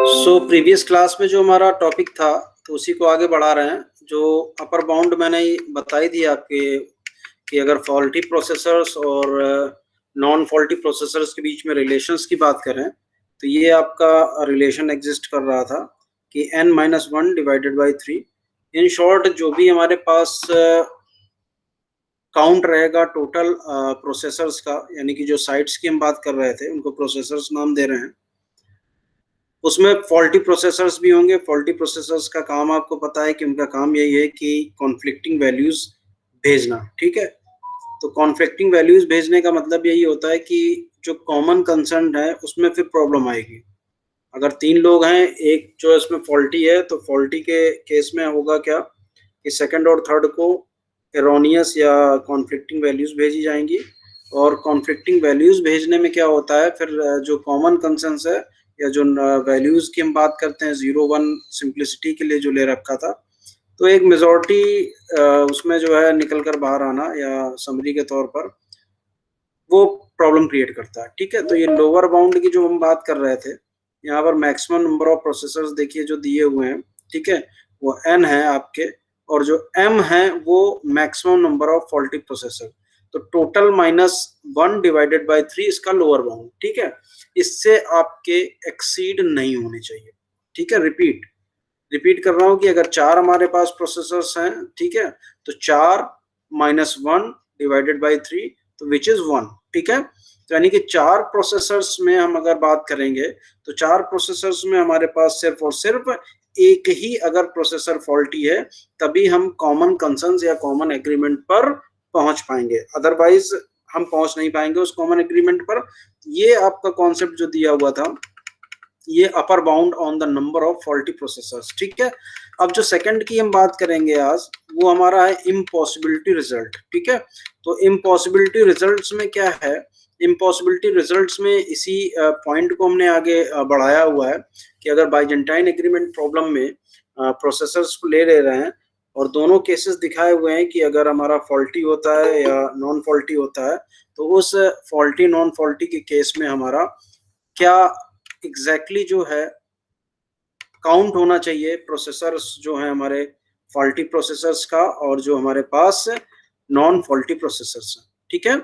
Previous class में जो हमारा टॉपिक था तो उसी को आगे बढ़ा रहे हैं। जो अपर बाउंड मैंने बताई थी आपके कि अगर फॉल्टी प्रोसेसर्स और नॉन फॉल्टी प्रोसेसर्स के बीच में रिलेशंस की बात करें तो ये आपका रिलेशन एग्जिस्ट कर रहा था कि n-1 divided by 3। In short जो भी हमारे पास काउंट रहेगा टोटल प्रोसेसर्स का, यानी कि जो साइट्स की हम बात कर रहे थे उनको प्रोसेसर्स नाम दे रहे हैं, उसमें फॉल्टी प्रोसेसर्स भी होंगे। फॉल्टी प्रोसेसर्स का काम आपको पता है कि उनका काम यही है कि कॉन्फ्लिक्टिंग वैल्यूज भेजना। ठीक है, तो कॉन्फ्लिक्टिंग वैल्यूज भेजने का मतलब यही होता है कि जो कॉमन कंसर्न है उसमें फिर प्रॉब्लम आएगी। अगर 3 लोग हैं, एक जो इसमें फॉल्टी है, तो फॉल्टी के केस में होगा क्या कि सेकंड और थर्ड को एरोनियस या कॉन्फ्लिक्टिंग वैल्यूज भेजी जाएंगी। और कॉन्फ्लिक्टिंग वैल्यूज भेजने में क्या होता है, फिर जो कॉमन कंसर्न्स है या जो वैल्यूज की हम बात करते हैं 0-1 सिंप्लिसिटी के लिए जो ले रखा था, तो एक मेजॉरिटी उसमें जो है निकल कर बाहर आना या समरी के तौर पर वो प्रॉब्लम क्रिएट करता है। ठीक है, तो ये लोअर बाउंड की जो हम बात कर रहे थे, यहाँ पर मैक्सिमम नंबर ऑफ प्रोसेसर्स देखिए जो दिए हुए हैं। ठीक है, वो n है आपके, और जो m है वो maximum number of faulty processor. तो टोटल -1 डिवाइडेड बाय 3 इसका लोअर बाउंड। ठीक है, इससे आपके एक्सीड नहीं होने चाहिए। ठीक है, रिपीट कर रहा हूं कि अगर 4 हमारे पास प्रोसेसर्स हैं, ठीक है, तो 4 -1 डिवाइडेड बाई 3, तो विच इज 1। ठीक है, तो यानी कि 4 प्रोसेसर्स में हम अगर बात करेंगे तो 4 प्रोसेसर्स में हमारे पास सिर्फ और सिर्फ एक ही अगर प्रोसेसर फॉल्टी है तभी हम कॉमन कंसर्न्स या कॉमन एग्रीमेंट पर पहुंच पाएंगे, अदरवाइज हम पहुंच नहीं पाएंगे उस कॉमन एग्रीमेंट पर। ये आपका कॉन्सेप्ट जो दिया हुआ था, ये upper bound on the number of faulty processors. ठीक है, अब जो सेकंड की हम बात करेंगे आज, वो हमारा है इम्पॉसिबिलिटी रिजल्ट। ठीक है, तो इम्पॉसिबिलिटी रिजल्ट्स में क्या है, इम्पॉसिबिलिटी रिजल्ट्स में इसी पॉइंट को हमने आगे बढ़ाया हुआ है कि अगर बाइजेंटाइन एग्रीमेंट प्रॉब्लम में प्रोसेसर्स को ले रहे हैं और दोनों केसेस दिखाए हुए हैं कि अगर हमारा फॉल्टी होता है या नॉन फॉल्टी होता है, तो उस फॉल्टी नॉन फॉल्टी के केस में हमारा क्या एग्जैक्टली जो है काउंट होना चाहिए प्रोसेसर्स जो हैं हमारे फॉल्टी प्रोसेसर्स का, और जो हमारे पास नॉन फॉल्टी प्रोसेसर्स हैं। ठीक है,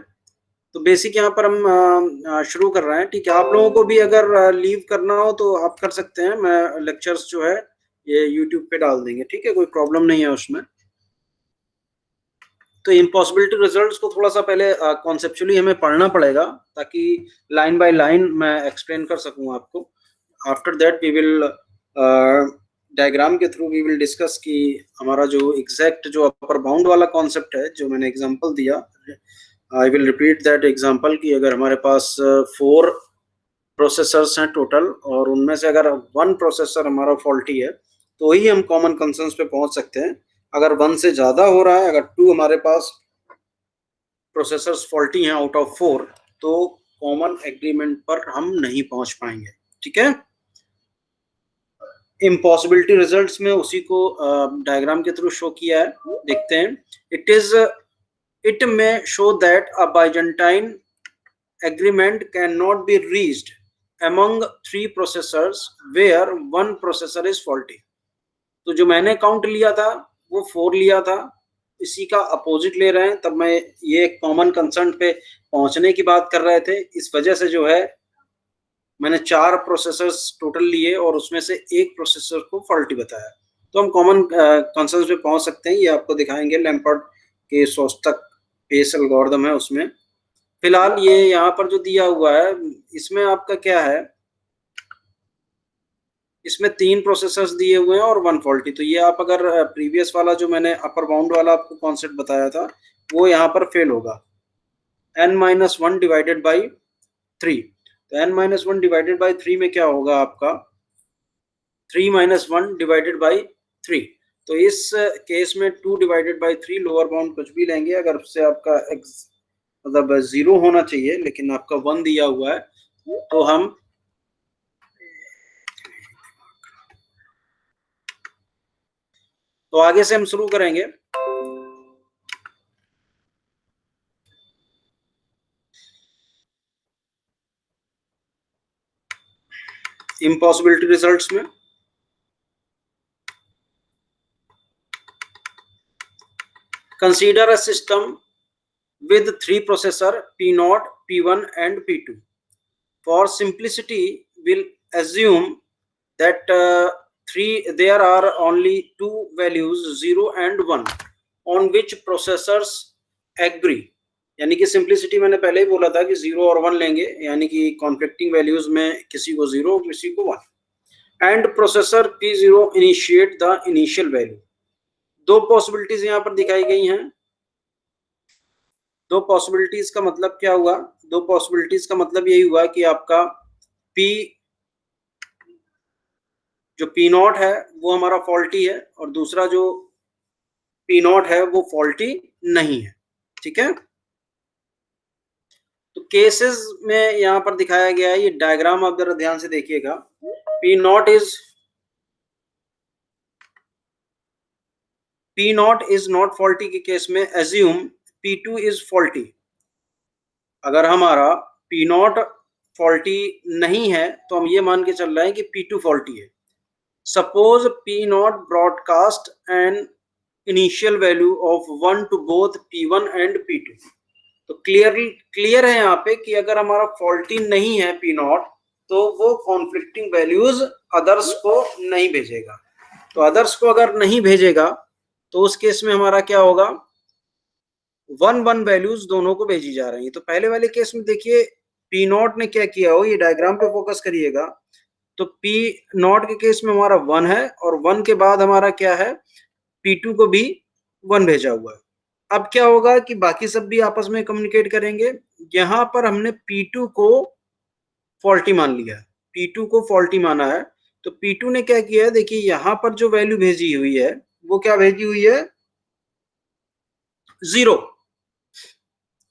तो बेसिक यहाँ पर हम शुरू कर रहे हैं। ठीक है, आप लोगों को भी अगर लीव करना हो तो आप कर सकते हैं, मैं लेक्चर्स जो है ये यूट्यूब पे डाल देंगे। ठीक है, कोई प्रॉब्लम नहीं है उसमें। तो इम्पॉसिबिलिटी रिजल्ट्स को थोड़ा सा पहले कॉन्सेप्चुअली हमें पढ़ना पड़ेगा ताकि लाइन बाय लाइन मैं एक्सप्लेन कर सकूं आपको। After that we will diagram के थ्रू वी विल डिस्कस कि हमारा जो एग्जैक्ट जो अपर बाउंड वाला कॉन्सेप्ट है, जो मैंने एग्जांपल दिया, I will repeat that example कि अगर हमारे पास 4 प्रोसेसर्स हैं टोटल और उनमें से अगर 1 प्रोसेसर हमारा फॉल्टी है तो ही हम कॉमन कंसर्न्स पे पहुंच सकते हैं। अगर 1 से ज्यादा हो रहा है, अगर 2 हमारे पास प्रोसेसर्स फॉल्टी हैं आउट ऑफ 4, तो कॉमन एग्रीमेंट पर हम नहीं पहुंच पाएंगे। ठीक है, इम्पॉसिबिलिटी रिजल्ट्स में उसी को डायग्राम के थ्रू शो किया है, देखते हैं। इट में show that a Byzantine agreement cannot be reached among 3 processors where 1 processor is faulty। तो जो मैंने काउंट लिया था वो 4 लिया था, इसी का अपोजिट ले रहे हैं, तब मैं ये कॉमन कंसर्न पे पहुंचने की बात कर रहे थे। इस वजह से जो है मैंने 4 प्रोसेसर्स टोटल लिए और उसमें से एक प्रोसेसर को फॉल्टी बताया, तो हम कॉमन कंसर्न पे पहुंच सकते हैं। ये आपको दिखाएंगे लैम्पर्ट के शोस्टक पेस एल्गोरिथम है उसमें। फिलहाल ये यहाँ पर जो दिया हुआ है इसमें आपका क्या है, इसमें 3 प्रोसेसर्स दिए हुए हैं और 1 फॉल्टी। तो ये आप अगर प्रीवियस वाला जो मैंने अपर बाउंड वाला आपको कॉन्सेप्ट बताया था वो यहाँ पर फेल होगा। n-1 डिवाइडेड बाई 3, तो n-1 डिवाइडेड बाई 3 में क्या होगा आपका 3-1 डिवाइडेड बाई 3। तो इस केस में 2 डिवाइडेड बाई 3 लोअर बाउंड कुछ भी लेंगे, अगर उससे आपका मतलब 0 होना चाहिए लेकिन आपका 1 दिया हुआ है, तो हम तो आगे से हम शुरू करेंगे। इम्पॉसिबिलिटी रिजल्ट्स में। Consider a system with 3 processor P0, P1 and P2. For simplicity, we'll assume that there are only two values 0 and 1 on which processors agree. यानी कि सिंप्लिसिटी मैंने पहले ही बोला था कि 0 और 1 लेंगे, यानी कि कॉन्फ्लिक्टिंग वैल्यूज में किसी को 0 किसी को 1 and processor P0 initiate the initial value. दो पॉसिबिलिटीज यहाँ पर दिखाई गई हैं। दो पॉसिबिलिटीज का मतलब क्या हुआ? दो पॉसिबिलिटीज का मतलब यही हुआ कि आपका P जो P0 है वो हमारा फॉल्टी है और दूसरा जो P0 है वो फॉल्टी नहीं है। ठीक है, तो केसेस में यहां पर दिखाया गया है, ये डायग्राम आप जरा ध्यान से देखिएगा। P0 इज नॉट फॉल्टी के केस में एज्यूम P2 इज फॉल्टी। अगर हमारा P0 फॉल्टी नहीं है तो हम ये मान के चल रहे हैं कि P2 फॉल्टी है। Suppose P0 broadcast an initial value of 1 to both P1 and P2। तो क्लियर है यहाँ पे कि अगर हमारा फॉल्टी नहीं है P0 तो वो कॉन्फ्लिक्टिंग वैल्यूज अदर्स को नहीं भेजेगा। तो अदर्स को अगर नहीं भेजेगा तो उस केस में हमारा क्या होगा? 1 वैल्यूज दोनों को भेजी जा रही है। तो पहले वाले केस में देखिए P0 ने क्या किया हो, ये डायग्राम पे फोकस करिएगा। तो P0 के केस में हमारा 1 है और 1 के बाद हमारा क्या है? P2 को भी 1 भेजा हुआ है। अब क्या होगा कि बाकी सब भी आपस में कम्युनिकेट करेंगे। यहां पर हमने P2 को फॉल्टी मान लिया है, P2 को फॉल्टी माना है। तो P2 ने क्या किया है, देखिए यहां पर जो वैल्यू भेजी हुई है वो क्या भेजी हुई है? 0।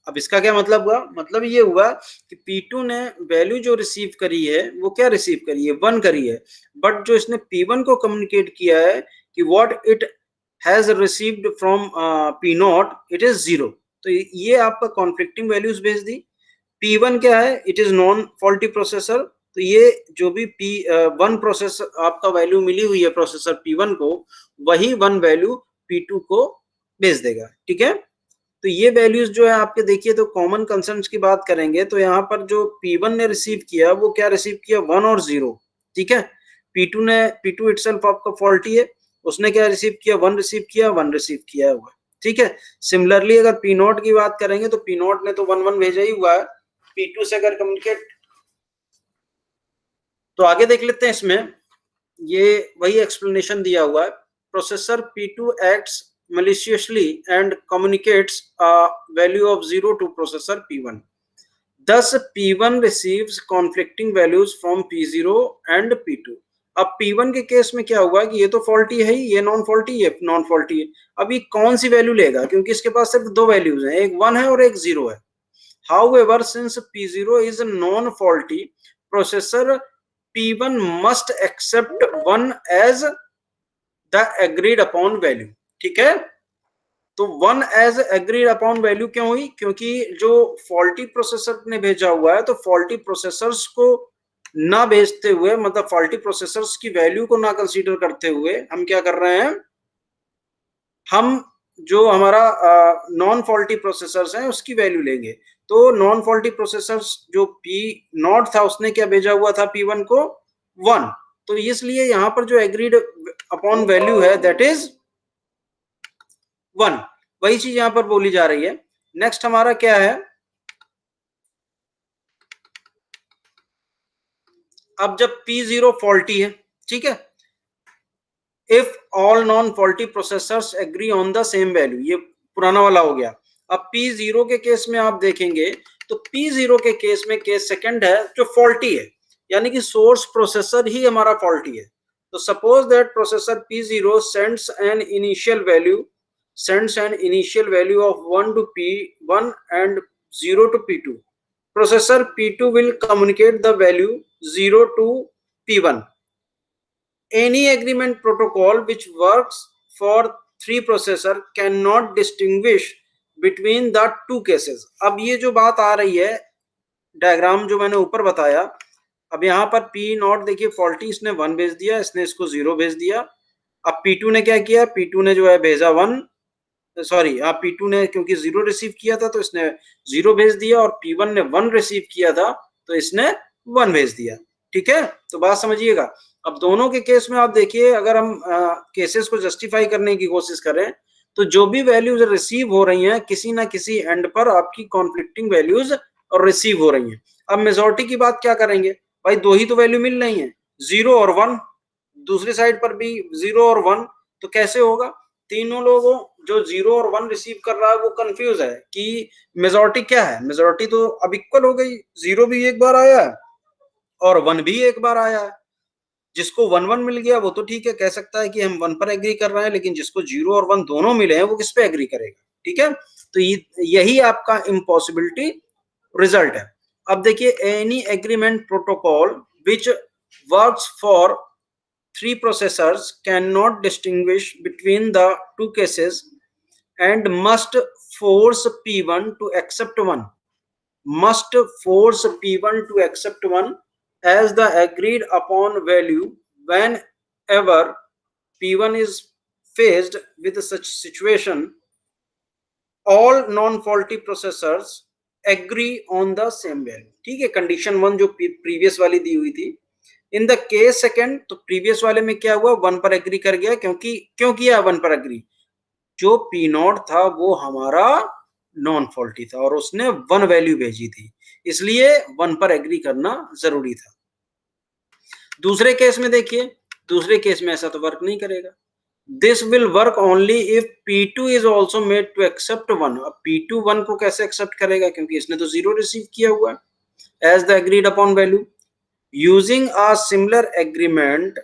अब इसका क्या मतलब हुआ? मतलब ये हुआ कि P2 ने वैल्यू जो रिसीव करी है वो क्या रिसीव करी है? 1 करी है। बट जो इसने P1 को कम्युनिकेट किया है कि what it has received from P0 it is 0। तो ये आपका कॉन्फ्लिक्टिंग वैल्यूज भेज दी। P1 क्या है? It is non faulty processor. तो ये जो भी P1 प्रोसेसर आपका वैल्यू मिली हुई है प्रोसेसर P1 को, वही 1 वैल्यू P2 को भेज देगा। ठीक है, तो ये वैल्यूज जो है आपके देखिए, तो कॉमन कंसर्न्स की बात करेंगे तो यहाँ पर जो P1 ने रिसीव किया वो क्या रिसीव किया? 1 और 0। ठीक है, P2 इटसेल्फ आपका फॉल्टी है, उसने क्या रिसीव किया? 1 रिसीव किया, 1 रिसीव किया हुआ। ठीक है, सिमिलरली अगर P0 की बात करेंगे तो P0 ने तो 1 भेजा ही हुआ है P2 से अगर कम्युनिकेट। तो आगे देख लेते हैं, इसमें ये वही एक्सप्लेनेशन दिया हुआ है। Processor P2 acts maliciously and communicates a value of 0 to processor P1. Thus, P1 receives conflicting values from P0 and P2. अब P1 के केस में क्या हुआ कि ये तो फॉल्टी है ही, ये नॉन फॉल्टी है, नॉन फॉल्टी है। अब ये कौन सी वैल्यू लेगा? क्योंकि इसके पास सिर्फ दो वैल्यूज हैं, एक 1 है और एक 0 है। However, since P0 is non faulty, processor P1 must accept 1 as the agreed upon value। ठीक है, तो 1 एज एग्रीड अपॉन वैल्यू क्यों हुई? क्योंकि जो फॉल्टी प्रोसेसर ने भेजा हुआ है, तो फॉल्टी प्रोसेसर्स को ना भेजते हुए, मतलब फॉल्टी प्रोसेसर्स की वैल्यू को ना कंसीडर करते हुए हम क्या कर रहे हैं? हम जो हमारा नॉन फॉल्टी प्रोसेसर्स हैं उसकी वैल्यू लेंगे। तो नॉन फॉल्टी प्रोसेसर्स जो P0 था उसने क्या भेजा हुआ था P1 को? 1। तो इसलिए यहां पर जो एग्रीड अपॉन वैल्यू है दैट इज 1। वही चीज यहां पर बोली जा रही है। नेक्स्ट हमारा क्या है? अब जब P0 फॉल्टी है, ठीक है, if all non faulty processors agree on the same value, ये पुराना वाला हो गया। अब P0 के केस में आप देखेंगे तो P0 के केस में केस सेकंड है जो फॉल्टी है, यानी कि सोर्स प्रोसेसर ही हमारा फॉल्टी है। तो suppose that processor P0 sends an initial value of 1 to P1 and 0 to P2. Processor P2 will communicate the value 0 to P1. Any agreement protocol which works for 3 processor cannot distinguish between the 2 cases. अब ये जो बात आ रही है, diagram जो मैंने ऊपर बताया, अब यहाँ पर पी नॉट देखिए फॉल्टी, इसने 1 भेज दिया, इसने इसको 0 भेज दिया। अब P2 ने क्या किया, P2 ने जो है भेजा 1, सॉरी हाँ P2 ने क्योंकि 0 रिसीव किया था तो इसने 0 भेज दिया, और P1 ने 1 रिसीव किया था तो इसने 1 भेज दिया। ठीक है, तो बात समझिएगा। अब दोनों के केस में आप देखिए, अगर हम केसेस को जस्टिफाई करने की कोशिश करें तो जो भी वैल्यूज रिसीव हो रही हैं किसी ना किसी एंड पर आपकी कॉन्फ्लिक्टिंग वैल्यूज और रिसीव हो रही हैं। अब मेजॉरिटी की बात क्या करेंगे, भाई दो ही तो वैल्यू मिल रही है, 0 और 1, दूसरी साइड पर भी 0 और 1, तो कैसे होगा, तीनों लोगों जो 0 और 1 रिसीव कर रहा है वो कंफ्यूज है कि मेजॉरिटी क्या है। मेजॉरिटी तो अब इक्वल हो गई, 0 भी एक बार आया है और 1 भी एक बार आया है। जिसको 1-1 मिल गया वो तो ठीक है, कह सकता है कि हम 1 पर एग्री कर रहे हैं, लेकिन जिसको 0 और 1 दोनों मिले हैं वो किस पे एग्री करेगा। ठीक है, तो यही आपका इम्पॉसिबिलिटी रिजल्ट है। अब देखिए, any agreement protocol which works for 3 processors cannot distinguish between the 2 cases and must force P1 to accept one. Must force P1 to accept one as the agreed upon value whenever P1 is faced with such situation. All non-faulty processors agree on the same value. ठीक है, condition 1 जो previous वाली दी हुई थी, in the case second, तो previous वाले में क्या हुआ, 1 पर एग्री कर गया, क्योंकि क्यों किया 1 पर एग्री, जो पी नॉट था वो हमारा नॉन फॉल्टी था और उसने 1 वैल्यू भेजी थी, इसलिए 1 पर एग्री करना जरूरी था। दूसरे केस में देखिए, दूसरे केस में ऐसा तो वर्क नहीं करेगा। This will work only if P2 is also made to accept 1। अब P2 1 को कैसे एक्सेप्ट करेगा, क्योंकि इसने तो 0 रिसीव किया हुआ है as the agreed upon value. Using a similar agreement,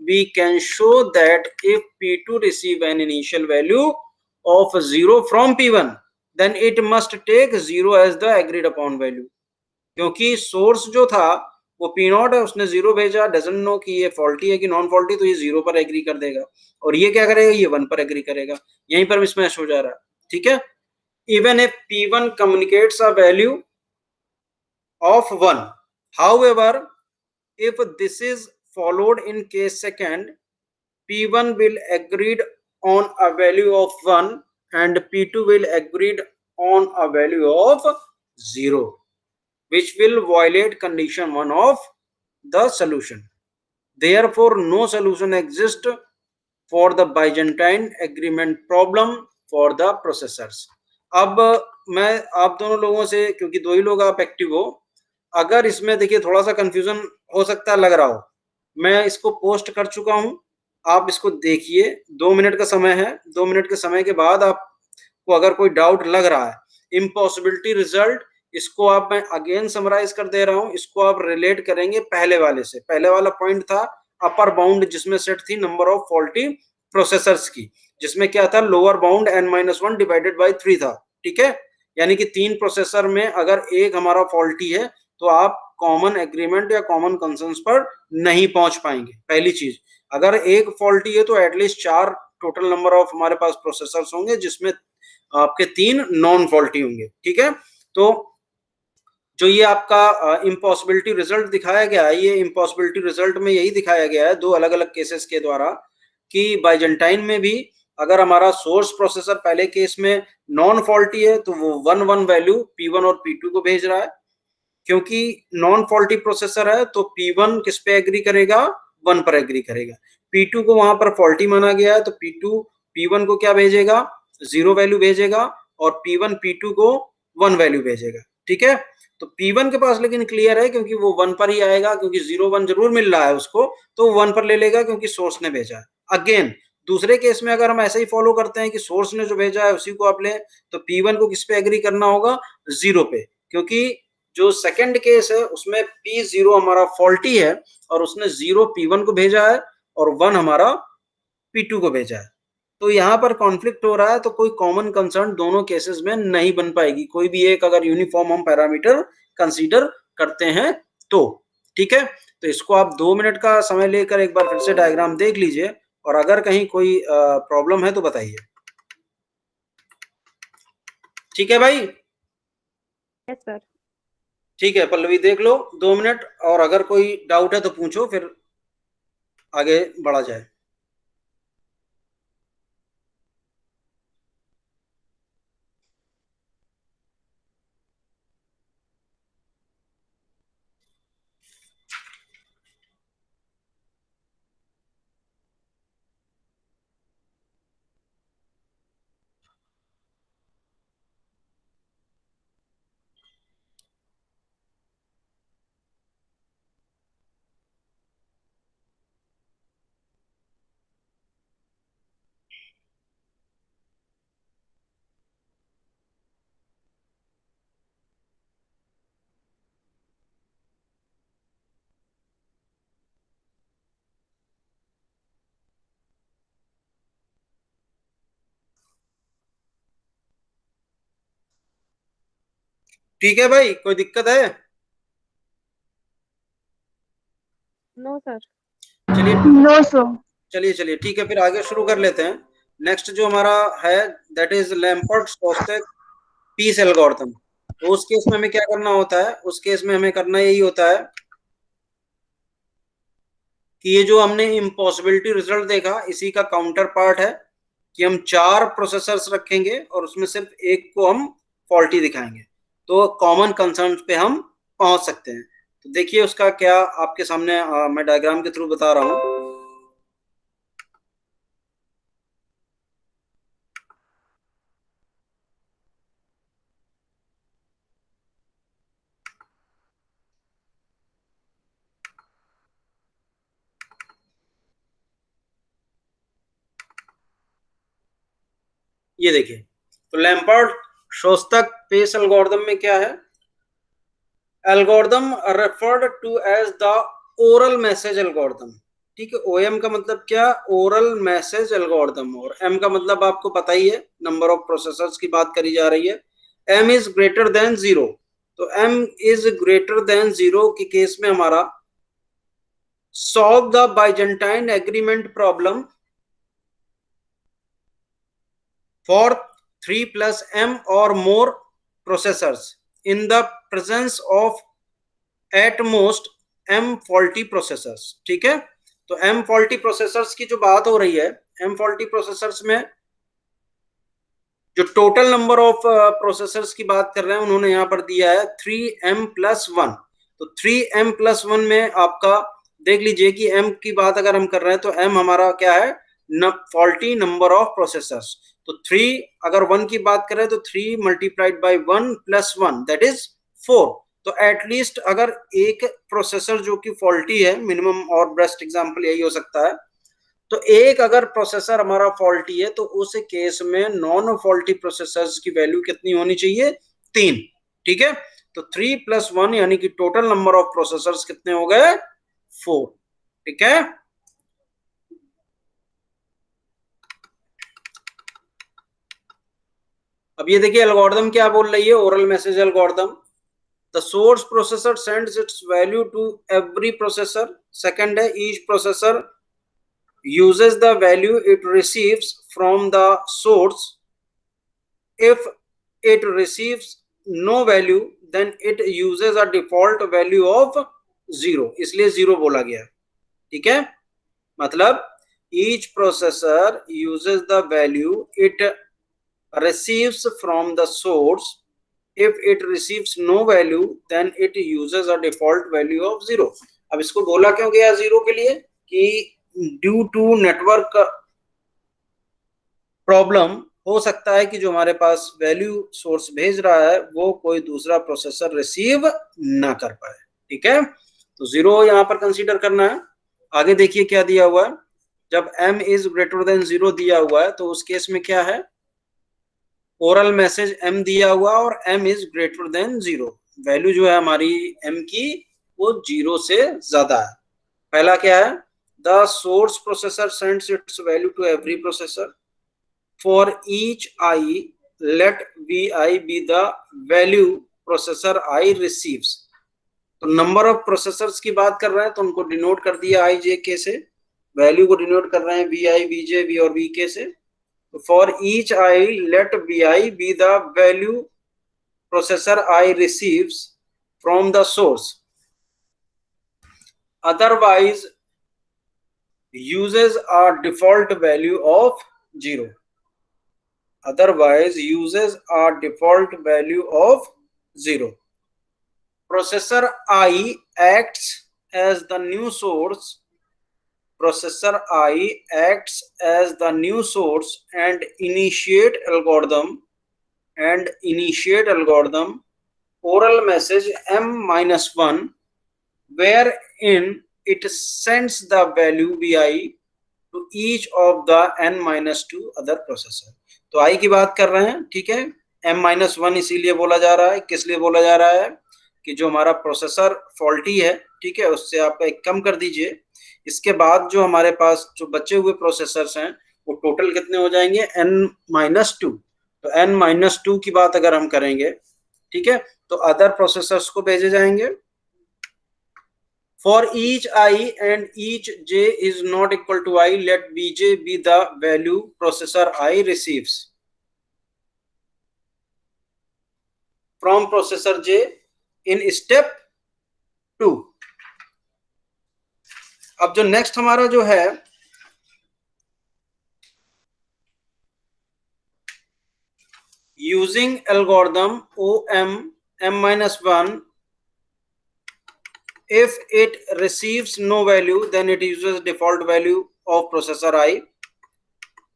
we can show that if P2 receive an initial value of 0 from P1, then it must take 0 as the agreed upon value। क्योंकि source जो था वो P0 है, उसने 0 भेजा, doesn't know कि ये faulty है कि नॉन फॉल्टी, तो ये 0 पर एग्री कर देगा, और ये क्या करेगा, ये 1 पर एग्री करेगा, यहीं पर मिसमैच हो जा रहा है। ठीक है, even if P1 communicates a value of 1, however if this is followed in case second, P1 will agreed on a value of 1 and P2 will agreed on a value of 0, which will violate condition 1 of the solution. Therefore, no solution exists for the Byzantine agreement problem for the processors। अब मैं आप दोनों लोगों से, क्योंकि दो ही लोग आप एक्टिव हो, अगर इसमें देखिए थोड़ा सा कंफ्यूजन हो सकता है, लग रहा हो, मैं इसको पोस्ट कर चुका हूं, आप इसको देखिए, 2 मिनट का समय है, 2 मिनट के समय के बाद आपको अगर कोई डाउट लग रहा है, इम्पॉसिबिलिटी रिजल्ट, इसको आप, मैं अगेन समराइज कर दे रहा हूं, इसको आप रिलेट करेंगे पहले वाले से। पहले वाला पॉइंट था अपर बाउंड, जिसमें सेट थी नंबर ऑफ फॉल्टी प्रोसेसर्स की, जिसमें क्या था, lower bound n-1 divided by 3 था। ठीक है, यानी कि 3 प्रोसेसर में अगर एक हमारा फॉल्टी है तो आप कॉमन एग्रीमेंट या कॉमन कंसेंस पर नहीं पहुंच पाएंगे। पहली चीज, अगर एक फॉल्टी है तो एटलीस्ट 4 टोटल नंबर ऑफ हमारे पास प्रोसेसर्स होंगे, जिसमें आपके 3 नॉन फॉल्टी होंगे। ठीक है, तो जो ये आपका इम्पॉसिबिलिटी रिजल्ट दिखाया गया है, ये इम्पॉसिबिलिटी रिजल्ट में यही दिखाया गया है 2 अलग अलग केसेस के द्वारा, कि बाइजेंटाइन में भी अगर हमारा सोर्स प्रोसेसर पहले केस में नॉन फॉल्टी है तो वो 1-1 वैल्यू P1 और P2 को भेज रहा है, क्योंकि नॉन फॉल्टी प्रोसेसर है तो P1 किस पे एग्री करेगा, 1 पर एग्री करेगा। P2 को वहां पर फॉल्टी माना गया है तो P2 P1 को क्या भेजेगा, 0 वैल्यू भेजेगा, और P1 P2 को 1 वैल्यू भेजेगा। ठीक है, तो P1 के पास लेकिन क्लियर है, क्योंकि वो 1 पर ही आएगा, क्योंकि 0-1 जरूर मिल रहा है उसको, तो 1 पर ले लेगा क्योंकि सोर्स ने भेजा है। अगेन दूसरे केस में अगर हम ऐसे ही फॉलो करते हैं कि सोर्स ने जो भेजा है उसी को आप लें, तो P1 को किस पे एग्री करना होगा, 0 पे, क्योंकि जो सेकंड केस है उसमें P0 हमारा फॉल्टी है और उसने 0 P1 को भेजा है और 1 हमारा P2 को भेजा है, तो यहाँ पर कॉन्फ्लिक्ट हो रहा है, तो कोई कॉमन कंसर्न दोनों केसेस में नहीं बन पाएगी, कोई भी एक अगर यूनिफॉर्म हम पैरामीटर कंसीडर करते हैं तो। ठीक है, तो इसको आप 2 मिनट का समय लेकर एक बार फिर से डायग्राम देख लीजिए, और अगर कहीं कोई प्रॉब्लम है तो बताइए। ठीक है भाई? Yes sir. ठीक है पल्लवी, देख लो 2 मिनट, और अगर कोई डाउट है तो पूछो, फिर आगे बढ़ा जाए। ठीक है भाई, कोई दिक्कत है? No sir. चलिए, नो सर। चलिए चलिए ठीक है, फिर आगे शुरू कर लेते हैं। नेक्स्ट जो हमारा है, that is Lamport Shostak Pease algorithm. तो उस केस में हमें क्या करना होता है? उस केस में हमें करना यही होता है कि ये जो हमने इम्पॉसिबिलिटी रिजल्ट देखा, इसी का काउंटर पार्ट है कि हम 4 प्रोसेसर्स रखेंगे और उसमें सिर्फ एक को हम फॉल्टी दिखाएंगे, तो कॉमन कंसर्न पे हम पहुंच सकते हैं। तो देखिए उसका क्या आपके सामने मैं डायग्राम के थ्रू बता रहा हूं। ये देखिए, तो लैम्पर्ट शोस्टैक पेस एल्गोरिथम में क्या है? Algorithm referred to as the oral message algorithm. ठीक है, ओएम का मतलब क्या? Oral message algorithm. और एम का मतलब आपको पता ही है, नंबर ऑफ प्रोसेसर्स की बात करी जा रही है। M is greater than 0। तो एम इज ग्रेटर देन 0 के केस में हमारा solve the Byzantine agreement problem for 3 plus m or more processors in the presence of at most m faulty processors। ठीक है, तो m faulty processors की जो बात हो रही है, m faulty processors में जो टोटल नंबर ऑफ प्रोसेसर्स की बात कर रहे हैं, उन्होंने यहां पर दिया है 3m+1। तो 3m+1 में आपका देख लीजिए कि m की बात अगर हम कर रहे हैं तो m हमारा क्या है? Faulty number of processors. तो 3, अगर 1 की बात करें तो 3 मल्टीप्लाइड बाई 1+1 दैट इज 4। तो एटलीस्ट अगर एक प्रोसेसर जो कि फॉल्टी है, मिनिमम और बेस्ट एग्जांपल यही हो सकता है, तो एक अगर प्रोसेसर हमारा फॉल्टी है तो उस केस में नॉन फॉल्टी प्रोसेसर्स की वैल्यू कितनी होनी चाहिए? 3। ठीक है, तो 3+1 यानी कि टोटल नंबर ऑफ प्रोसेसर्स कितने हो गए? 4। ठीक है, अब ये देखिए एल्गोरिथम क्या बोल रही है, oral message algorithm. The source processor sends its value to every processor. Second है, each processor uses the value it receives from the source. If it receives no value then it uses a default value of 0, इसलिए 0 बोला गया। ठीक है, मतलब each processor uses the value it receives from the source. If it receives no value then it uses a default value of 0। अब इसको बोला क्यों गया 0 के लिए? कि ड्यू टू नेटवर्क प्रॉब्लम हो सकता है कि जो हमारे पास वैल्यू सोर्स भेज रहा है वो कोई दूसरा प्रोसेसर रिसीव ना कर पाए। ठीक है, तो 0 यहां पर कंसीडर करना है। आगे देखिए क्या दिया हुआ है, जब m इज ग्रेटर देन 0 दिया हुआ है तो उस केस में क्या है? ओरल मैसेज m दिया हुआ और m is greater than 0। Value जो है हमारी m की वो 0 से ज्यादा है। पहला क्या है? The source processor sends its value to every processor. For each I, let Vi be the value processor I receives। तो नंबर ऑफ प्रोसेसर्स की बात कर रहे हैं तो उनको डिनोट कर दिया आई जे के से, वैल्यू को डिनोट कर रहे हैं Vi, Vj, V और Vk से। तो for each I let Vi be the value processor I receives from the source, otherwise uses a default value of 0. Otherwise uses a default value of 0. Processor I acts as the new source. Processor I acts as the new source and initiate algorithm oral message m-1, wherein it sends the value vi to each of the n-2 other processor. तो आई की बात कर रहे हैं, ठीक है। m-1 इसीलिए बोला जा रहा है, किस लिए बोला जा रहा है कि जो हमारा प्रोसेसर फॉल्टी है, ठीक है, उससे आप एक कम कर दीजिए। इसके बाद जो हमारे पास जो बचे हुए प्रोसेसर्स हैं वो टोटल कितने हो जाएंगे, n-2। तो n-2 की बात अगर हम करेंगे, ठीक है, तो अदर प्रोसेसर्स को भेजे जाएंगे। For each I and each j is not equal to I, let bj be the value processor I receives from processor j in step 2. अब जो नेक्स्ट हमारा जो है using algorithm OM m-1, if it receives no value then it uses default value of processor I.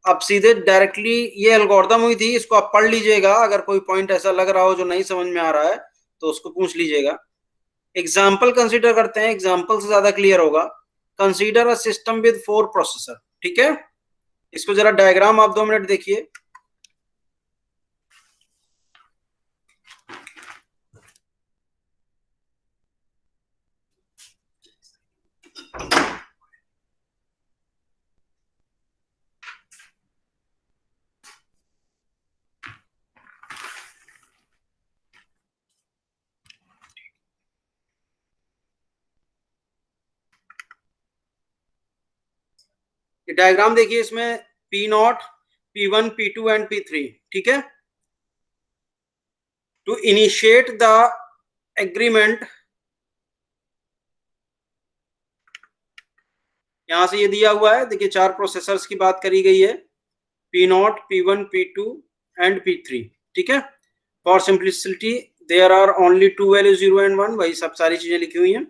अब सीधे directly ये algorithm हुई थी, इसको आप पढ़ लीजिएगा, अगर कोई पॉइंट ऐसा लग रहा हो जो नहीं समझ में आ रहा है तो उसको पूछ लीजिएगा। एग्जाम्पल कंसीडर करते हैं, एग्जाम्पल से ज्यादा क्लियर होगा। Consider a system with 4 processor, ठीक है। इसको जरा डायग्राम आप 2 मिनट देखिए। ये डायग्राम देखिए, इसमें P0, P1, P2 and P3, ठीक है। टू इनिशिएट द एग्रीमेंट, यहां से ये दिया हुआ है, देखिए 4 प्रोसेसर्स की बात करी गई है, P0, P1, P2 and P3, ठीक है। For simplicity there are only 2 value 0 and 1, वही सब सारी चीजें लिखी हुई हैं।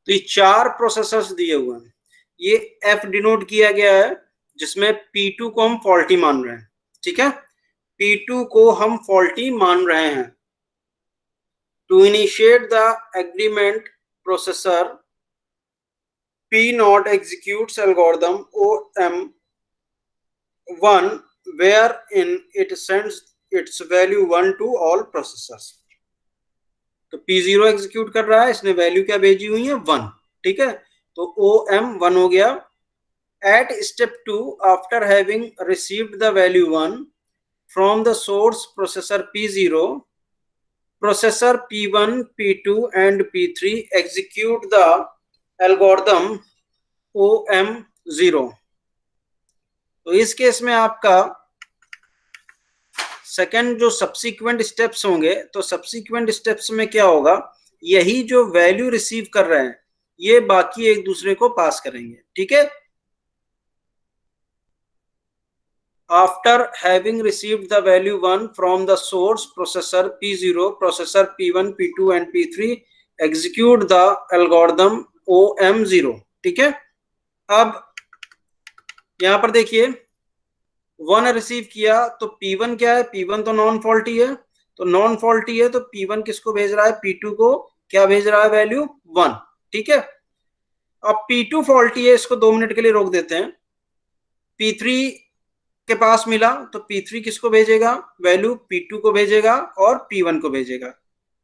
तो ये 4 प्रोसेसर्स दिए हुए हैं, ये F डिनोट किया गया है, जिसमें P2 को हम फॉल्टी मान रहे हैं, ठीक है। P2 को हम फॉल्टी मान रहे हैं। To initiate the agreement processor P0 executes algorithm OM1 wherein it sends its value 1 to all processors. तो P0 एग्जीक्यूट कर रहा है, इसने वैल्यू क्या भेजी हुई है, 1, ठीक है। तो OM1 हो गया। At step 2, after having received the value 1 from the source processor P0, processor P1, P2 and P3 execute the algorithm OM0। तो इस केस में आपका सेकंड जो सब्सिक्वेंट स्टेप्स होंगे, तो सब्सिक्वेंट स्टेप्स में क्या होगा, यही जो वैल्यू रिसीव कर रहे हैं ये बाकी एक दूसरे को पास करेंगे, ठीक है। After having received the value 1 from the source processor P0, processor P1, P2 and P3 execute the algorithm OM0, ठीक है। अब यहां पर देखिए 1 रिसीव किया, तो P1 क्या है, P1 तो नॉन फॉल्टी है, तो नॉन फॉल्टी है तो P1 किसको भेज रहा है, P2 को क्या भेज रहा है, वैल्यू 1, ठीक है। अब P2 फॉल्टी है, इसको 2 मिनट के लिए रोक देते हैं। P3 के पास मिला तो P3 किसको भेजेगा, वैल्यू P2 को भेजेगा और P1 को भेजेगा।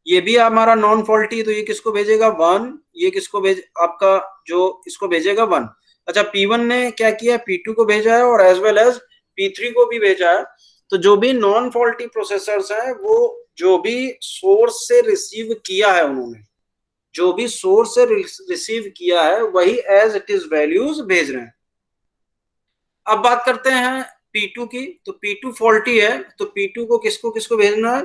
ये भी हमारा नॉन फॉल्टी, तो ये किसको भेजेगा, 1, ये किसको भेज, आपका जो इसको भेजेगा 1। अच्छा, P1 ने क्या किया, P2 को भेजा है और एज वेल एज P3 को भी भेजा है। तो जो भी नॉन फॉल्टी प्रोसेसर्स हैं वो जो भी सोर्स से रिसीव किया है, उन्होंने जो भी सोर्स से रिसीव किया है वही एज इट इज वैल्यूज भेज रहे हैं। अब बात करते हैं P2 की, तो P2 फॉल्टी है, तो P2 को किसको किसको भेजना है,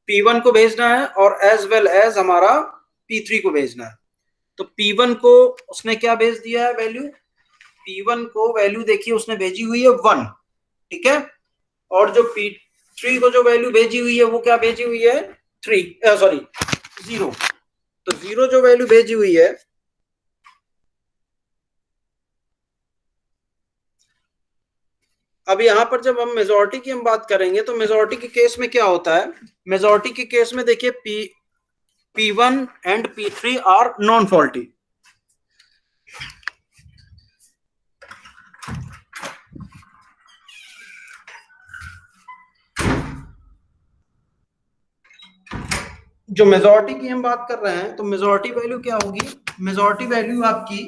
P1 को भेजना है और एज वेल एज हमारा P3 को भेजना है। तो P1 को उसने क्या भेज दिया है वैल्यू, P1 को वैल्यू देखिए उसने भेजी हुई है 1, ठीक है, और जो P3 को जो वैल्यू भेजी हुई है वो क्या भेजी हुई है 3 सॉरी 0। तो 0 जो वैल्यू भेजी हुई है, अब यहां पर जब हम मेजॉरिटी की हम बात करेंगे तो मेजॉरिटी के केस में क्या होता है, मेजॉरिटी के केस में देखिए P1 and P3 are non faulty. जो मेजॉरिटी की हम बात कर रहे हैं तो मेजॉरिटी वैल्यू क्या होगी, मेजॉरिटी वैल्यू आपकी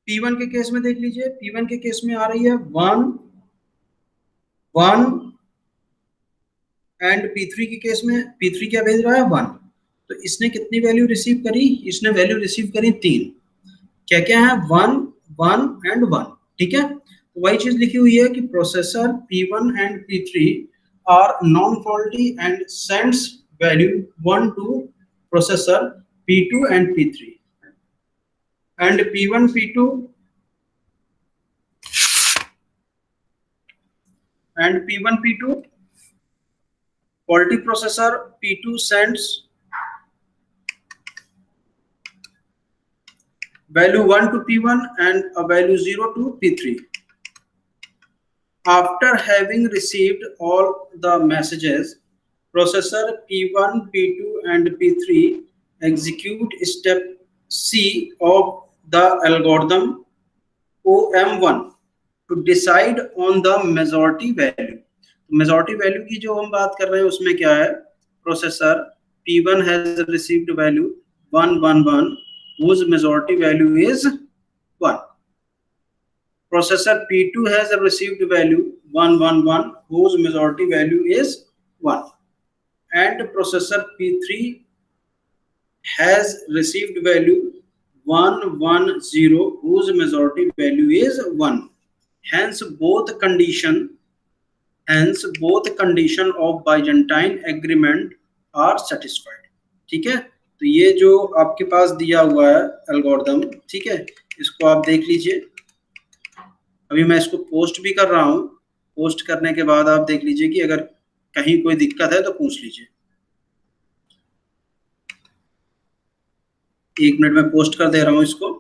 P1 के केस में देख लीजिए, P1 के केस में आ रही है 1 1 एंड P3 के केस में P3 क्या भेज रहा है 1। तो इसने कितनी वैल्यू रिसीव करी, इसने वैल्यू रिसीव करी 3, क्या क्या है 1 1 एंड 1, ठीक है। तो वही चीज लिखी हुई है कि processor P1 and P3 are non faulty and sends value 1 to processor P2 and P3 and P1 P2 and P1 P2 faulty processor P2 sends value 1 to P1 and a value 0 to P3. After having received all the messages, processor P1 P2 and P3 execute step C of the algorithm OM1 to decide on the majority value. Majority value की जो हम बात कर रहे हैं उसमें क्या है, processor P1 has received value 111 whose majority value is 1. Processor P2 has received value 111 whose majority value is 1. And processor P3 has received value 110 whose majority value is 1. Hence both condition of Byzantine agreement are satisfied. ठीक है, तो ये जो आपके पास दिया हुआ है algorithm, ठीक है, इसको आप देख लीजिए। अभी मैं इसको पोस्ट भी कर रहा हूँ, पोस्ट करने के बाद आप देख लीजिए कि अगर कहीं कोई दिक्कत है तो पूछ लीजिए। 1 मिनट में पोस्ट कर दे रहा हूँ इसको।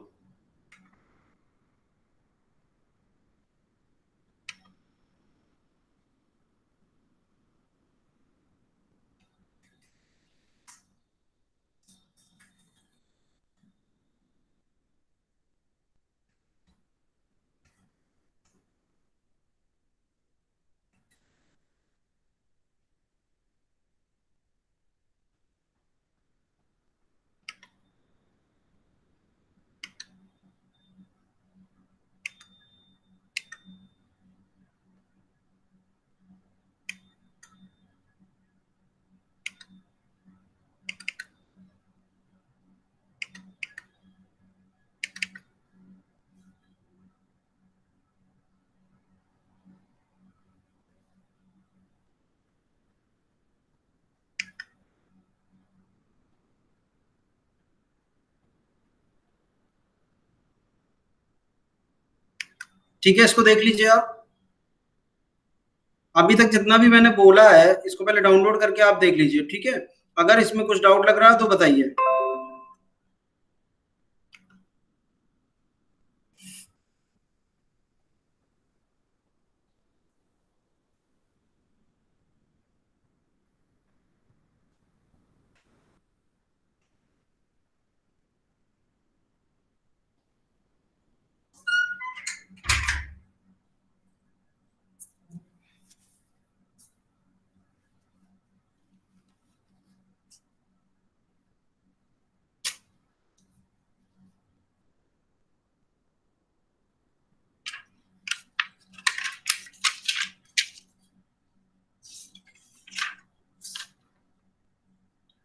ठीक है, इसको देख लीजिए आप। अभी तक जितना भी मैंने बोला है इसको पहले डाउनलोड करके आप देख लीजिए, ठीक है। अगर इसमें कुछ डाउट लग रहा है तो बताइए।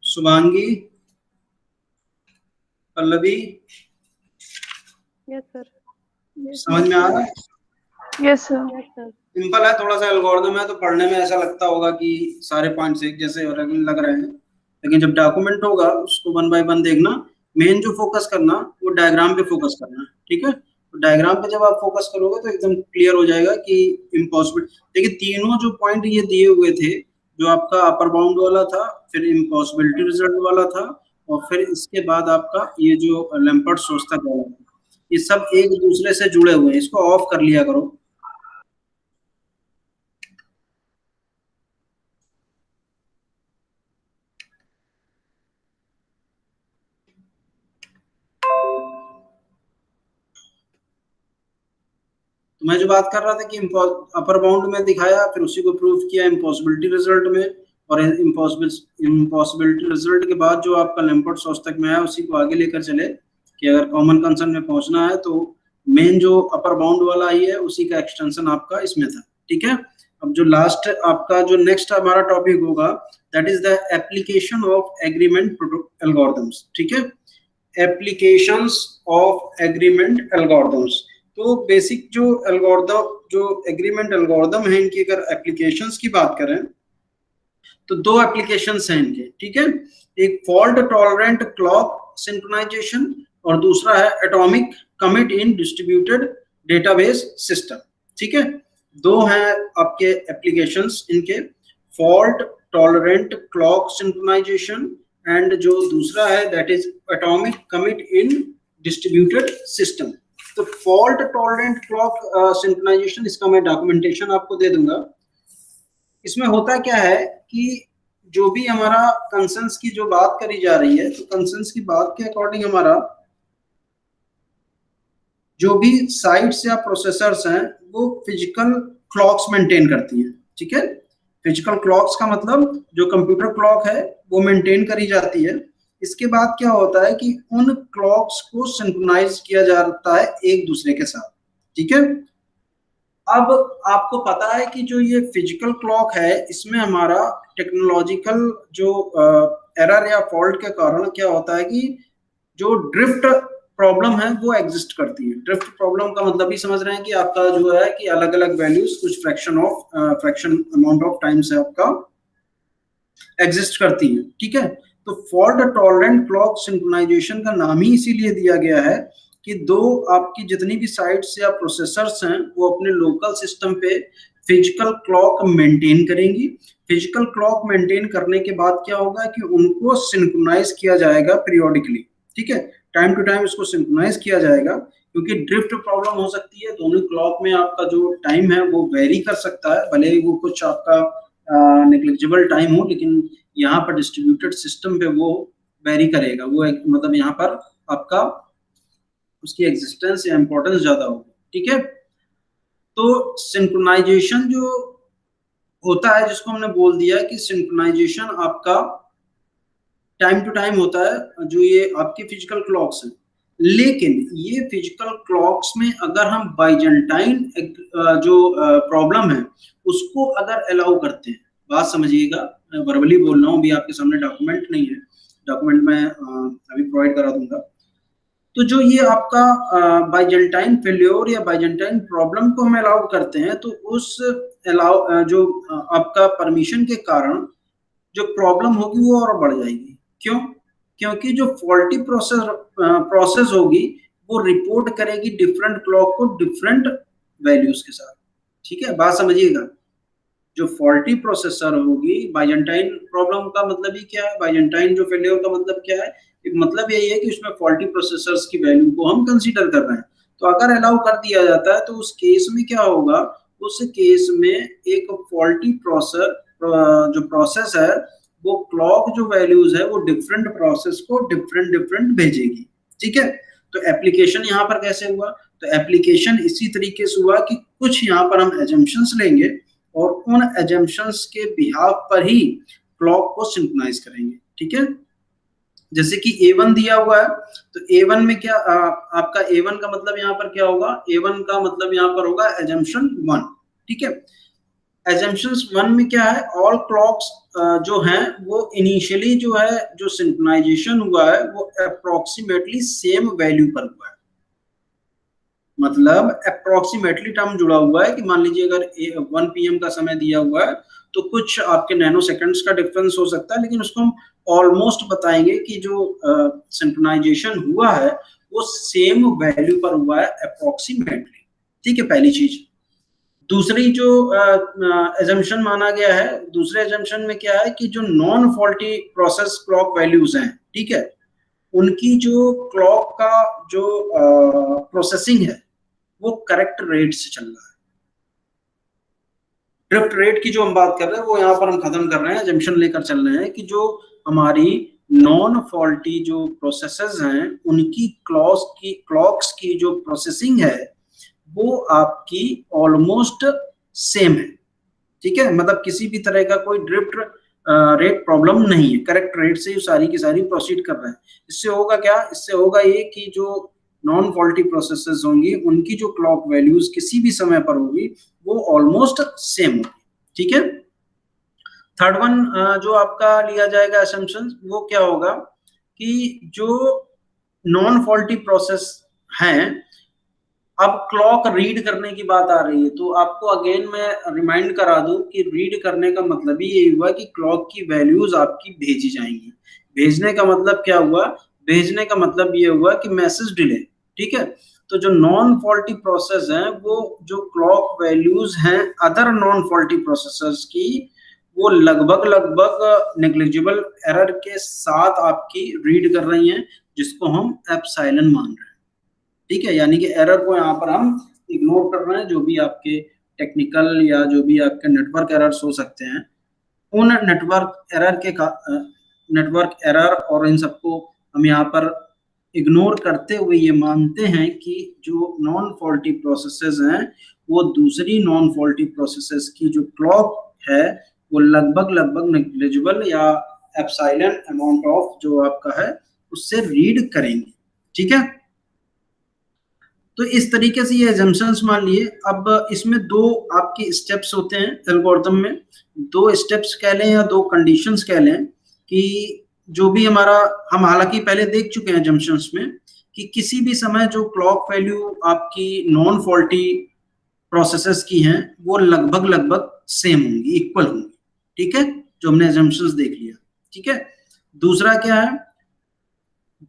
Shubhangi, Pallavi, yes sir. समझ में आ रहा है? Yes sir. Yes sir. Simple है, थोड़ा सा एल्गोरिदम है तो पढ़ने में ऐसा लगता होगा कि सारे पॉइंट्स एक जैसे लग रहे हैं, लेकिन जब डॉक्यूमेंट होगा उसको वन बाय वन देखना। मेन जो फोकस करना वो डायग्राम पे फोकस करना, ठीक है? तो डायग्राम पे जब आप फोकस करोगे तो एकदम क्लियर हो जाएगा कि इम्पॉसिबल। देखिए तीनों जो पॉइंट ये दिए हुए थे, जो आपका अपर बाउंड वाला था, फिर इम्पॉसिबिलिटी रिजल्ट वाला था, और फिर इसके बाद आपका ये जो लैम्पर्ट शोस्टैक वाला था, ये सब एक दूसरे से जुड़े हुए हैं। इसको ऑफ कर लिया करो। तो मैं जो बात कर रहा था कि अपर बाउंड में दिखाया, फिर उसी को प्रूव किया इम्पॉसिबिलिटी रिजल्ट में, और इम्पॉसिबिलिटी रिजल्ट के बाद जो आपका लैम्पर्ट शोस्टैक में आया उसी को आगे लेकर चले कि अगर कॉमन कंसर्न में पहुंचना है तो मेन जो अपर बाउंड वाला आई है उसी का एक्सटेंशन आपका इसमें था, ठीक है? अब जो लास्ट आपका जो नेक्स्ट हमारा टॉपिक होगा that is the application of agreement algorithms, ठीक है? Applications of agreement algorithms. तो बेसिक जो एल्गोरिथम, जो एग्रीमेंट एल्गोरिथम है, इनकी अगर एप्लीकेशंस की बात करें तो दो एप्लीकेशंस हैं इनके, ठीक है? एक फॉल्ट टॉलरेंट क्लॉक सिंक्रोनाइजेशन और दूसरा है atomic commit in distributed database system, ठीक है? दो हैं आपके एप्लीकेशंस इनके, fault tolerant clock synchronization and जो दूसरा है that is atomic commit in distributed system. तो फॉल्ट टॉलरेंट क्लॉक सिंक्रोनाइजेशन, इसका मैं डॉक्यूमेंटेशन आपको दे दूंगा। इसमें होता क्या है कि जो भी हमारा कंसर्न्स की जो बात करी जा रही है, तो कंसर्न्स की बात के अकॉर्डिंग हमारा जो भी साइट्स या प्रोसेसर्स हैं वो फिजिकल क्लॉक्स मेंटेन करती हैं, ठीक है? फिजिकल क्लॉक्स का मतलब जो कंप्यूटर क्लॉक है वो मेंटेन करी जाती है। इसके बाद क्या होता है कि उन क्लॉक्स को सिंक्रोनाइज किया जाता है एक दूसरे के साथ, ठीक है? अब आपको पता है कि जो ये फिजिकल क्लॉक है इसमें हमारा टेक्नोलॉजिकल जो एरर या फॉल्ट के कारण क्या होता है कि जो ड्रिफ्ट प्रॉब्लम है वो एग्जिस्ट करती है। ड्रिफ्ट प्रॉब्लम का मतलब ही समझ रहे हैं कि आपका जो है कि अलग अलग वैल्यूज कुछ फ्रैक्शन अमाउंट ऑफ टाइम से आपका एग्जिस्ट करती है, ठीक है? तो फॉल्ट टॉलरेंट क्लॉक सिंक्रोनाइजेशन का नाम ही इसीलिए दिया गया है कि दो आपकी जितनी भी साइट्स या प्रोसेसर्स हैं वो अपने लोकल सिस्टम पे फिजिकल क्लॉक मेंटेन करेंगी। फिजिकल क्लॉक मेंटेन करने के बाद क्या होगा कि उनको सिंक्रोनाइज किया जाएगा पीरियोडिकली, ठीक है? टाइम टू टाइम इसको सिंक्रोनाइज किया जाएगा, क्योंकि ड्रिफ्ट प्रॉब्लम हो सकती है। दोनों क्लॉक में आपका जो टाइम है वो वेरी कर सकता है, भले ही वो कुछ आपका नेग्लिजिबल टाइम हो, लेकिन यहाँ पर डिस्ट्रीब्यूटेड सिस्टम पे वो वेरी करेगा। वो मतलब यहाँ पर आपका उसकी एग्जिस्टेंस या इंपॉर्टेंस ज्यादा होगी, ठीक है? तो सिंक्रोनाइजेशन जो होता है, जिसको हमने बोल दिया कि सिंक्रोनाइजेशन आपका टाइम टू टाइम होता है, जो ये आपकी फिजिकल क्लॉक्स हैं। लेकिन ये फिजिकल क्लॉक्स में अगर हम बाइजेंटाइन जो प्रॉब्लम है उसको अगर अलाउ करते हैं, बात समझिएगा, वर्बली बोल रहा हूँ, अभी आपके सामने डॉक्यूमेंट नहीं है, डॉक्यूमेंट मैं अभी प्रोवाइड करा दूंगा। तो जो ये आपका बाइजेंटाइन फेल्योर या बाइजेंटाइन प्रॉब्लम को हम अलाउ करते हैं, तो उस अलाउ जो आपका परमिशन के कारण जो प्रॉब्लम होगी वो और बढ़ जाएगी। क्यों? क्योंकि जो फॉल्टी प्रोसेस होगी वो रिपोर्ट करेगी डिफरेंट क्लॉक को डिफरेंट वैल्यूज के साथ, ठीक है? बात समझिएगा। जो फॉल्टी प्रोसेसर होगी, बाइजेंटाइन प्रॉब्लम का मतलब ही क्या है, बाइजेंटाइन जो फेलियर का मतलब क्या है, मतलब यही है कि उसमें फॉल्टी प्रोसेसर्स की वैल्यू को हम कंसीडर कर रहे हैं। तो अगर अलाउ कर दिया जाता है तो उस केस में क्या होगा, उस केस में एक फॉल्टी जो प्रोसेस है वो क्लॉक जो वैल्यूज है वो डिफरेंट प्रोसेस को डिफरेंट भेजेगी, ठीक है? तो एप्लीकेशन यहाँ पर कैसे हुआ? तो एप्लीकेशन इसी तरीके से हुआ कि कुछ यहाँ पर हम एजम्पशंस लेंगे और उन एजम्पशंस के बिहाफ पर ही क्लॉक को सिंक्रोनाइज करेंगे, ठीक है? जैसे कि A1 दिया हुआ है, तो A1 में क्या आपका A1 का मतलब यहाँ पर क्या होगा? A1 का मतलब यहाँ पर होगा एजम्पशन 1, ठीक है? एजम्पशंस 1 में क्या है, ऑल क्लॉक्स जो हैं वो इनिशियली जो है जो सिंक्रोनाइजेशन हुआ है वो अप्रोक्सीमेटली सेम वैल्यू पर हुआ है, मतलब अप्रोक्सीमेटली टर्म जुड़ा हुआ है कि मान लीजिए अगर 1 PM का समय दिया हुआ है तो कुछ आपके नैनो सेकंड्स का डिफरेंस हो सकता है, लेकिन उसको हम ऑलमोस्ट बताएंगे कि जो सिंक्रोनाइजेशन हुआ है वो सेम वैल्यू पर हुआ है अप्रोक्सीमेटली। ठीक है, पहली चीज। दूसरी जो एजम्पशन माना गया है, दूसरे एजम्पशन में क्या है कि जो non faulty process clock values हैं, ठीक है, उनकी जो क्लॉक का जो प्रोसेसिंग है वो करेक्ट रेट से चल रहा है। ड्रिफ्ट रेट की जो हम बात कर रहे हैं वो यहाँ पर हम खत्म कर रहे हैं, एजम्पशन लेकर चल रहे हैं कि जो हमारी नॉन फॉल्टी जो प्रोसेसेस हैं उनकी क्लॉक्स की जो प्रोसेसिंग है वो आपकी ऑलमोस्ट सेम है। ठीक है, मतलब किसी भी तरह का कोई ड्रिफ्ट रेट प्रॉब्लम नहीं है, करेक्ट रेट से सारी की सारी प्रोसीड कर रहे हैं। इससे होगा क्या, इससे होगा ये कि जो नॉन फॉल्टी प्रोसेसेस होंगी उनकी जो क्लॉक वैल्यूज किसी भी समय पर होगी वो ऑलमोस्ट सेम होगी। ठीक है, थर्ड वन जो आपका लिया जाएगा असम्पशन वो क्या होगा कि जो नॉन फॉल्टी प्रोसेस हैं, अब क्लॉक रीड करने की बात आ रही है तो आपको अगेन मैं रिमाइंड करा दूं कि रीड करने का मतलब ही यही हुआ कि क्लॉक की वैल्यूज आपकी भेजी जाएंगी। भेजने का मतलब क्या हुआ, भेजने का मतलब ये हुआ कि मैसेज डिले। ठीक है, तो जो नॉन फॉल्टी प्रोसेस हैं वो जो क्लॉक वैल्यूज हैं अदर नॉन फॉल्टी प्रोसेसर्स की वो लगभग लगभग नेग्लिजिबल एरर के साथ आपकी रीड कर रही हैं, जिसको हम एप्सिलॉन मान रहे हैं। ठीक है, यानी कि एरर को यहाँ पर हम इग्नोर कर रहे हैं। जो भी आपके टेक्निकल या जो भी आपके नेटवर्क एरर्स हो सकते हैं उन नेटवर्क एरर और इन सबको हम यहाँ पर इग्नोर करते हुए ये मानते हैं कि जो नॉन फॉल्टी प्रोसेसेस हैं वो दूसरी नॉन फॉल्टी प्रोसेसेस की जो क्लॉक है वो लगभग लगभग नेग्लिजिबल या एप्सिलॉन अमाउंट ऑफ जो आपका है उससे रीड करेंगे। ठीक है, तो इस तरीके से ये एजम्पशंस मान लिए। अब इसमें दो आपके स्टेप्स होते हैं एल्गोरिथम में, दो स्टेप्स कह लें या दो कंडीशंस कह लें कि जो भी हमारा, हम हालांकि पहले देख चुके हैं एजम्पशंस में कि किसी भी समय जो क्लॉक वैल्यू आपकी नॉन फॉल्टी प्रोसेसेस की हैं वो लगभग लगभग सेम होंगी, इक्वल होंगी। ठीक है, जो हमने एजम्पशंस देख लिया। ठीक है, दूसरा क्या है,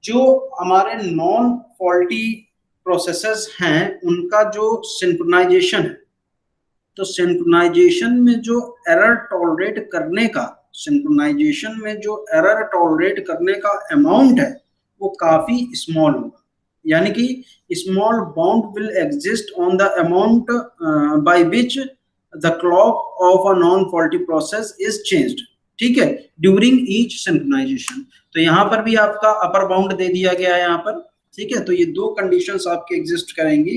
जो हमारे नॉन फॉल्टी प्रोसेसेस हैं उनका जो सिंक्रोनाइजेशन है, तो सिंक्रोनाइजेशन में जो एरर टॉलरेट करने का, सिंक्रोनाइजेशन में जो एरर टॉलरेट करने का अमाउंट है वो काफी स्मॉल होगा, यानी कि small bound will exist on the amount by which the clock of a non faulty process is changed. ठीक है, ड्यूरिंग ईच सिंक्रोनाइजेशन। तो यहाँ पर भी आपका अपर बाउंड दे दिया गया है यहाँ पर। ठीक है, तो ये दो कंडीशंस आपके एग्जिस्ट करेंगी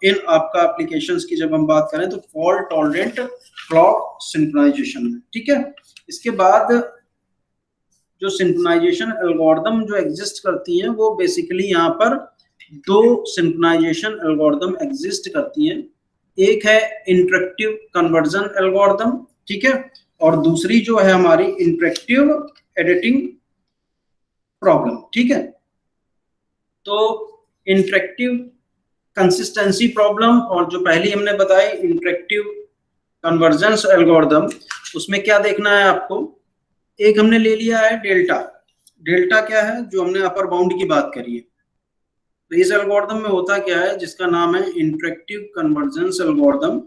इन आपका एप्लीकेशंस की जब हम बात करें तो फॉल्ट टॉलरेंट क्लॉक सिंक्रोनाइजेशन में। ठीक है, इसके बाद जो सिंक्रोनाइजेशन एल्गोरिथम जो एग्जिस्ट करती हैं वो बेसिकली यहाँ पर दो सिंक्रोनाइजेशन एल्गोरिथम एग्जिस्ट करती हैं। एक है इंटरेक्टिव कन्वर्जन एल्गोरिथम, ठीक है, और दूसरी जो है हमारी इंटरेक्टिव एडिटिंग प्रॉब्लम। ठीक है, तो इंटरेक्टिव कंसिस्टेंसी प्रॉब्लम और जो पहली हमने बताई इंटरेक्टिव कन्वर्जेंस एल्गोरिथम, उसमें क्या देखना है आपको, एक हमने ले लिया है डेल्टा। डेल्टा क्या है, जो हमने अपर बाउंड की बात करी है। तो इस एल्गोरिथम में होता क्या है, जिसका नाम है इंटरेक्टिव कन्वर्जेंस एल्गोरिथम।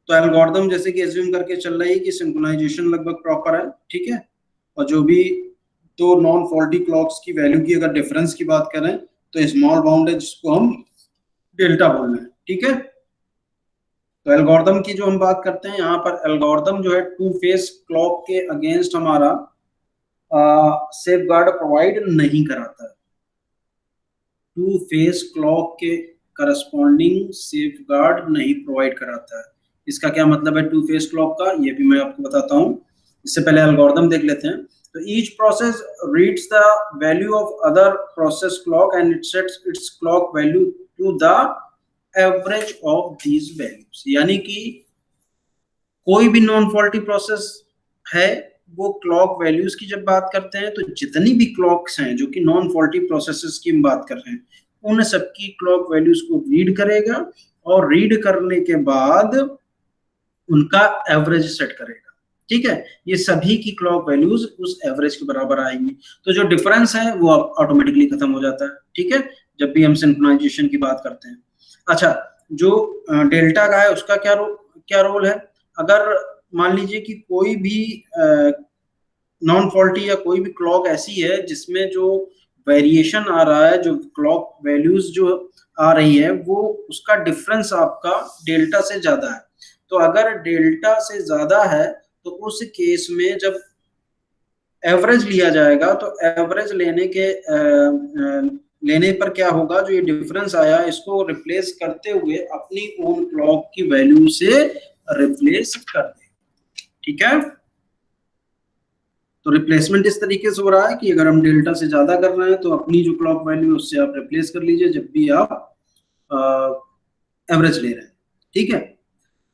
तो एल्गोरिथम जैसे कि एज्यूम करके चल रही है कि सिंक्रोनाइजेशन लगभग प्रॉपर है। ठीक है, और जो भी दो नॉन फॉल्टी क्लॉक्स की वैल्यू की अगर डिफरेंस की बात करें तो स्मॉल बाउंड है जिसको हम डेल्टा बोल रहे हैं। ठीक है, तो एल्गोरिथम की जो हम बात करते हैं यहाँ पर, एल्गोरिथम जो है टू फेस क्लॉक के अगेंस्ट हमारा सेफ गार्ड प्रोवाइड नहीं कराता है। टू फेस क्लॉक के करस्पॉन्डिंग सेफ गार्ड नहीं प्रोवाइड कराता है। इसका क्या मतलब है टू फेस क्लॉक का, ये भी मैं आपको बताता हूँ। इससे पहले एल्गोरिथम देख लेते हैं। तो each process reads the value of other process clock and it sets its clock value to the average of these values. यानी कि कोई भी नॉन फॉल्टी प्रोसेस है वो क्लॉक वैल्यूज की जब बात करते हैं तो जितनी भी क्लॉक्स हैं जो कि नॉन फॉल्टी प्रोसेसेस की हम बात कर रहे हैं उन सबकी क्लॉक वैल्यूज को रीड करेगा और रीड करने के बाद उनका एवरेज सेट करेगा। ठीक है, ये सभी की क्लॉक वैल्यूज उस एवरेज के बराबर आएंगी, तो जो डिफरेंस है वो ऑटोमेटिकली खत्म हो जाता है। ठीक है, जब भी हम सिंक्रोनाइजेशन की बात करते हैं। अच्छा, जो डेल्टा का है उसका क्या रोल है? अगर मान लीजिए कि कोई भी नॉन फॉल्टी या कोई भी क्लॉक ऐसी है जिसमें जो वेरिएशन आ रहा है, जो क्लॉक वैल्यूज जो आ रही है, वो उसका डिफरेंस आपका डेल्टा से ज्यादा है। तो अगर डेल्टा से ज्यादा है तो उस केस में जब एवरेज लिया जाएगा तो एवरेज लेने पर क्या होगा, जो ये डिफरेंस आया इसको रिप्लेस करते हुए अपनी ओन क्लॉक की वैल्यू से रिप्लेस कर दें। ठीक है, तो रिप्लेसमेंट इस तरीके से हो रहा है कि अगर हम डेल्टा से ज्यादा कर रहे हैं तो अपनी जो क्लॉक वैल्यू है उससे आप रिप्लेस कर लीजिए जब भी आप एवरेज ले रहे हैं। ठीक है,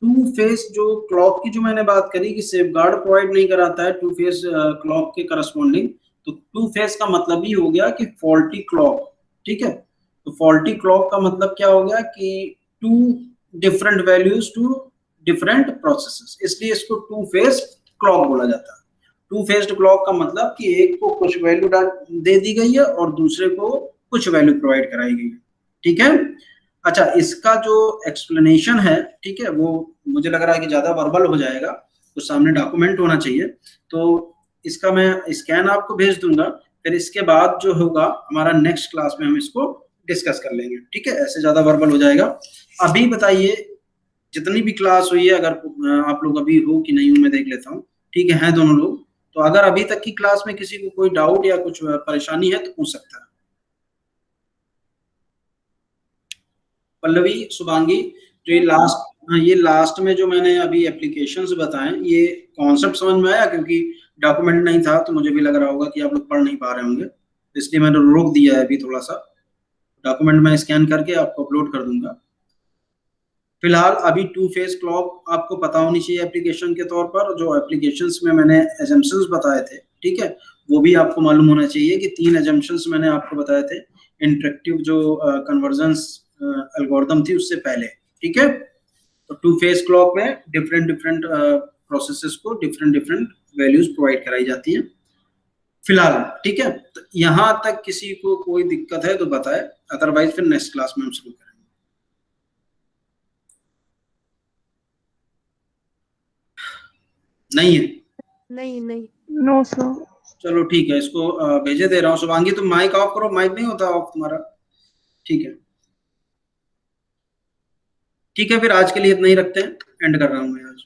टू फेस जो क्लॉक की जो मैंने बात करी कि सेफगार्ड प्रोवाइड नहीं कराता है टू फेस क्लॉक के करस्पॉन्डिंग, तो टू फेस का मतलब ही हो गया कि फॉल्टी क्लॉक। ठीक है, तो फॉल्टी क्लॉक का मतलब क्या हो गया कि two different values to different processes, इसलिए इसको टू फेस क्लॉक बोला जाता है। टू फेस्ड क्लॉक का मतलब कि एक को कुछ वैल्यू दे दी गई है और दूसरे को कुछ वैल्यू प्रोवाइड कराई गई है। ठीक है, अच्छा, इसका जो एक्सप्लेनेशन है, ठीक है, वो मुझे लग रहा है कि ज्यादा वर्बल हो जाएगा, तो सामने डॉक्यूमेंट होना चाहिए, तो इसका मैं स्कैन आपको भेज दूंगा, फिर इसके बाद जो होगा हमारा नेक्स्ट क्लास में हम इसको डिस्कस कर लेंगे। ठीक है, ऐसे ज्यादा वर्बल हो जाएगा। अभी बताइए, जितनी भी क्लास हुई है, अगर आप लोग अभी हो कि नहीं हो मैं देख लेता हूँ। ठीक है दोनों लोग, तो अगर अभी तक की क्लास में किसी को कोई डाउट या कुछ परेशानी है तो पूछ सकता है। पल्लवी, शुभांगी, जो ये लास्ट में जो मैंने अभी एप्लीकेशंस बताएं, ये कॉन्सेप्ट समझ में आया? क्योंकि डॉक्यूमेंट नहीं था तो मुझे भी लग रहा होगा कि आप लोग पढ़ नहीं पा रहे होंगे, इसलिए मैंने रोक दिया है अभी थोड़ा सा। डॉक्यूमेंट मैं स्कैन करके आपको अपलोड कर दूंगा। फिलहाल अभी टू फेस क्लॉक आपको पता होनी चाहिए एप्लीकेशन के तौर पर, जो एप्लीकेशंस में मैंने एजम्पशंस बताए थे, ठीक है, वो भी आपको मालूम होना चाहिए कि 3 एजम्पशंस मैंने आपको बताए थे इंटरेक्टिव जो कन्वर्जेंस एल्गोरिथम थी उससे पहले। ठीक है, तो टू फेस क्लॉक में डिफरेंट डिफरेंट प्रोसेसेस को डिफरेंट डिफरेंट वैल्यूज प्रोवाइड कराई जाती है फिलहाल। ठीक है, तो यहां तक किसी को कोई दिक्कत है तो बताए, अदरवाइज फिर नेक्स्ट क्लास में हम शुरू करेंगे। नहीं है? नहीं नहीं। No sir. चलो ठीक है, इसको भेजे दे रहा हूँ। शुभांगी, तुम माइक ऑफ करो, माइक नहीं होता ऑफ तुम्हारा। ठीक है, ठीक है, फिर आज के लिए इतना ही रखते हैं, एंड कर रहा हूँ मैं आज।